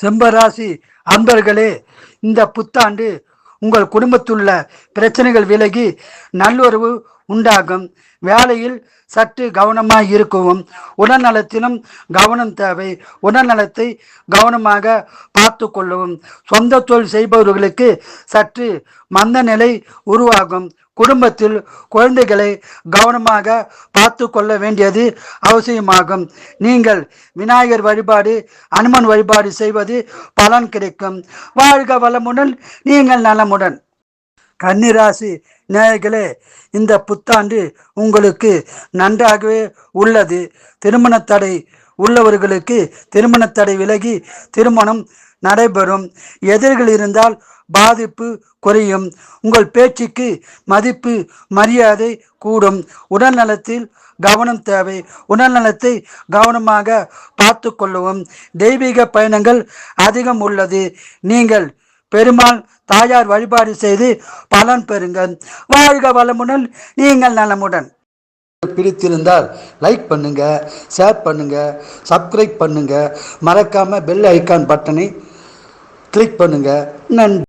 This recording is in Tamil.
செம்பராசி அன்பர்களே, இந்த புத்தாண்டு உங்கள் குடும்பத்துள்ள பிரச்சனைகள் விலகி நல்லுறவு உண்டாகும். வேலையில் சற்று கவனமாக இருக்கவும், உடல்நலத்திலும் கவனம் தேவை. உடல்நலத்தை கவனமாக பார்த்து கொள்ளவும். சொந்த தொழில் செய்பவர்களுக்கு சற்று மந்த நிலை உருவாகும். குடும்பத்தில் குழந்தைகளை கவனமாக பார்த்து கொள்ள வேண்டியது அவசியமாகும். நீங்கள் விநாயகர் வழிபாடு, அனுமன் வழிபாடு செய்வது பலன் கிடைக்கும். வாழ்க வளமுடன், நீங்கள் நலமுடன். கன்னிராசி நேயர்களே, இந்த புத்தாண்டு உங்களுக்கு நன்றாகவே உள்ளது. திருமண தடை உள்ளவர்களுக்கு திருமண தடை விலகி திருமணம் நடைபெறும். எதிரிகள் இருந்தால் பாதிப்பு குறையும். உங்கள் பேச்சுக்கு மதிப்பு மரியாதை கூடும். உடல்நலத்தில் கவனம் தேவை. உடல்நலத்தை கவனமாக பார்த்து கொள்ளவும். தெய்வீக பயணங்கள் அதிகம் உள்ளது. நீங்கள் பெருமாள் தாயார் வழிபாடு செய்து பலன் பெறுங்கள். வாழ்க வளமுடன், நீங்கள் நலமுடன். பிடித்திருந்தால் லைக் பண்ணுங்க, ஷேர் பண்ணுங்க, சப்ஸ்கிரைப் பண்ணுங்க. மறக்காம பெல் ஐக்கான் பட்டனை கிளிக் பண்ணுங்க. நன்றி.